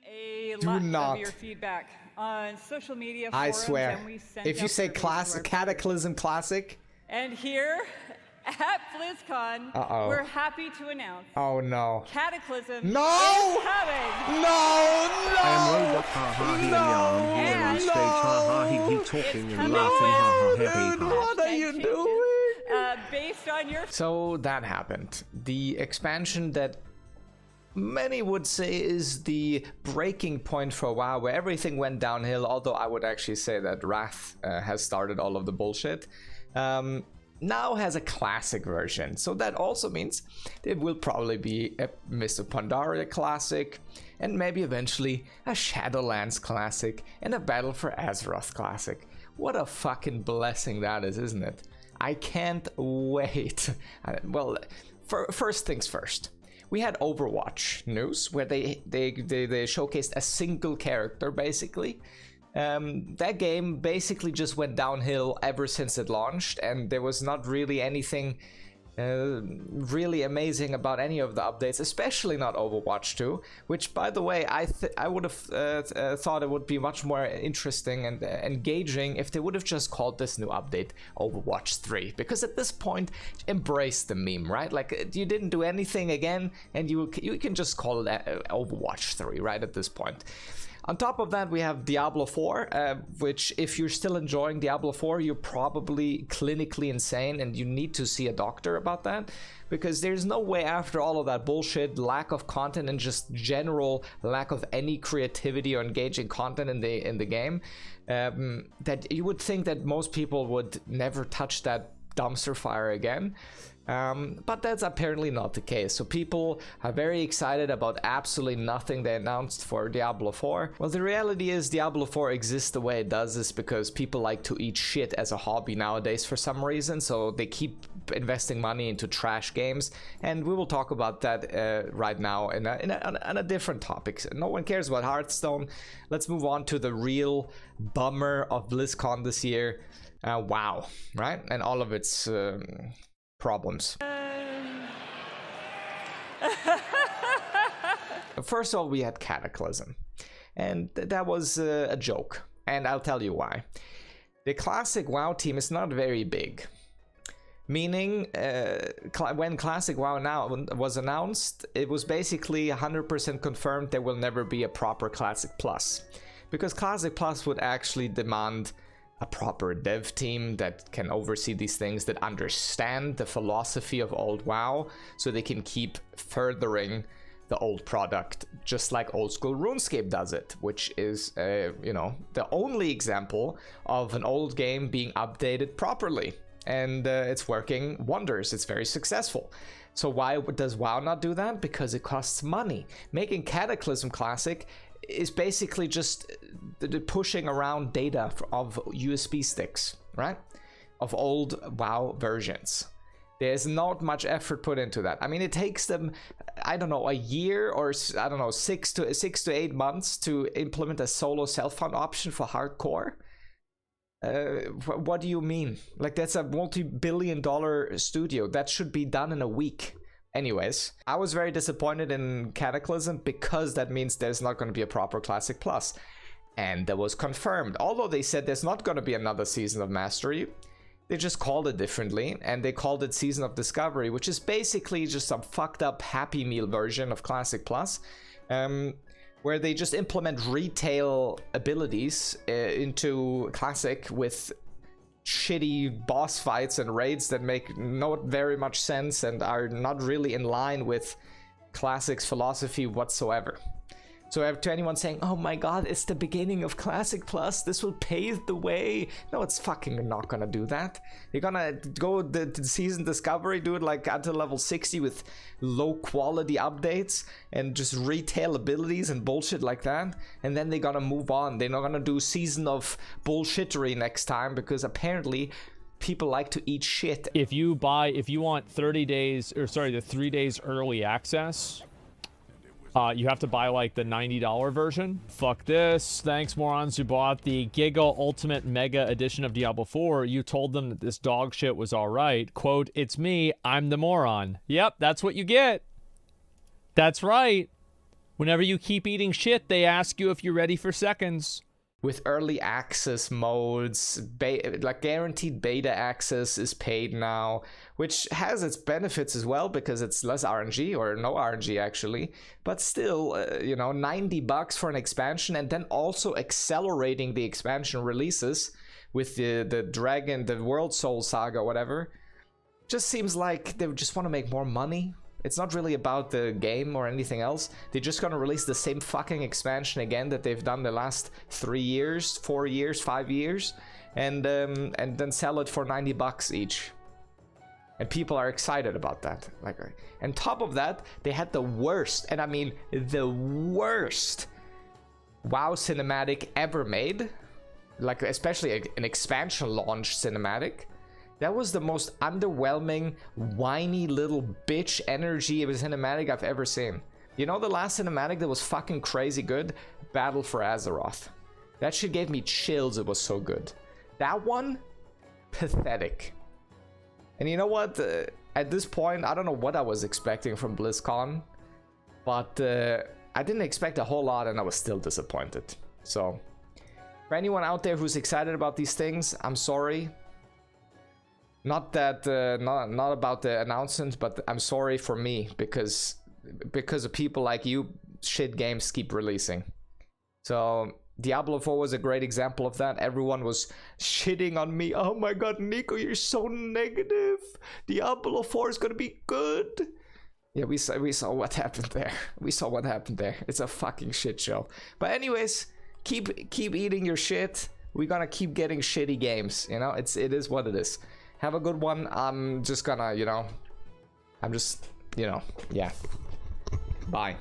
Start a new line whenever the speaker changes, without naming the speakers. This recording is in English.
a
Do
lot
not.
of your feedback on social media
I
forums,
swear.
and we sent
If you
out
say
surveys to
classic,
our
Cataclysm Classic.
And here at BlizzCon,
Uh-oh.
we're happy to announce
Oh no.
Cataclysm
No!
is coming.
No! No!
I am Robot, haha, he and here on
And
stage, haha, he talking and
coming
laughing, haha,
with
happy, haha.
What are you doing?
Based on your
So that happened. The expansion that many would say is the breaking point for WoW, where everything went downhill, although I would actually say that Wrath has started all of the bullshit. Now has a classic version, so that also means there will probably be a Mist of Pandaria classic, and maybe eventually a Shadowlands classic, and a Battle for Azeroth classic. What a fucking blessing that is, isn't it? I can't wait. Well, first things first. We had Overwatch news where they showcased a single character basically. That game basically just went downhill ever since it launched, and there was not really anything really amazing about any of the updates, especially not Overwatch 2, which, by the way, I would have thought it would be much more interesting and engaging if they would have just called this new update Overwatch 3, because at this point, embrace the meme, right? Like, you didn't do anything again, and you can just call it Overwatch 3, right, at this point. On top of that, we have Diablo 4, which, if you're still enjoying Diablo 4, you're probably clinically insane and you need to see a doctor about that, because there's no way, after all of that bullshit, lack of content and just general lack of any creativity or engaging content in the game, that you would think that most people would never touch that dumpster fire again. But that's apparently not the case. So people are very excited about absolutely nothing they announced for Diablo 4. Well, the reality is Diablo 4 exists the way it does is because people like to eat shit as a hobby nowadays for some reason, so they keep investing money into trash games, and we will talk about that right now in a different topic. No one cares about Hearthstone. Let's move on to the real bummer of BlizzCon this year. WoW, right? And all of its problems. First of all, we had Cataclysm, and that was a joke, and I'll tell you why. The classic WoW team is not very big, meaning when Classic WoW now was announced, it was basically 100% confirmed there will never be a proper Classic Plus, because Classic Plus would actually demand a proper dev team that can oversee these things, that understand the philosophy of old WoW, so they can keep furthering the old product, just like old school RuneScape does it, which is, you know, the only example of an old game being updated properly, and it's working wonders. It's very successful. So why does WoW not do that? Because it costs money. Making Cataclysm Classic is basically just the pushing around data of USB sticks, right? Of old WoW versions. There's not much effort put into that. I mean, it takes them, I don't know, a year or, I don't know, 6 to 8 months to implement a solo self-found option for hardcore. What do you mean? Like, that's a multi-billion-dollar studio. That should be done in a week. Anyways, I was very disappointed in Cataclysm because that means there's not going to be a proper Classic Plus. And that was confirmed. Although they said there's not going to be another Season of Mastery, they just called it differently, and they called it Season of Discovery, which is basically just some fucked up Happy Meal version of Classic Plus, where they just implement retail abilities into Classic with shitty boss fights and raids that make not very much sense and are not really in line with Classic's philosophy whatsoever. So to anyone saying, oh my god, it's the beginning of Classic Plus, this will pave the way. No, it's fucking not gonna do that. You're gonna go the Season Discovery, do it like until level 60 with low quality updates and just retail abilities and bullshit like that. And then they're gonna move on. They're not gonna do Season of Bullshittery next time, because apparently people like to eat shit.
If you want 30 days, or sorry, the 3 days early access, you have to buy like the $90 version. Fuck this. Thanks, morons who bought the Giga Ultimate Mega Edition of Diablo 4. You told them that this dog shit was alright. Quote, it's me, I'm the moron. Yep, that's what you get. That's right. Whenever you keep eating shit, they ask you if you're ready for seconds.
With early access modes, like guaranteed beta access is paid now, which has its benefits as well because it's less RNG, or no RNG actually, but still, you know, $90 for an expansion, and then also accelerating the expansion releases with the World Soul Saga, whatever. Just seems like they just want to make more money. It's not really about the game or anything else. They're just gonna release the same fucking expansion again that they've done the last 3 years, 4 years, 5 years, and then sell it for $90 each. And people are excited about that. Like, and top of that, they had the worst, and I mean the worst, WoW cinematic ever made. Like, especially an expansion launch cinematic. That was the most underwhelming, whiny little bitch energy of a cinematic I've ever seen. You know the last cinematic that was fucking crazy good? Battle for Azeroth. That shit gave me chills, it was so good. That one? Pathetic. And you know what? At this point, I don't know what I was expecting from BlizzCon, but I didn't expect a whole lot and I was still disappointed. So, for anyone out there who's excited about these things, I'm sorry. Not that, not about the announcement, but I'm sorry for me because of people like you, shit games keep releasing. So Diablo 4 was a great example of that. Everyone was shitting on me. Oh my god, Nico, you're so negative. Diablo 4 is gonna be good. Yeah, we saw what happened there. We saw what happened there. It's a fucking shit show. But anyways, keep eating your shit. We're gonna keep getting shitty games. You know, it is what it is. Have a good one. I'm just gonna, you know, yeah. Bye.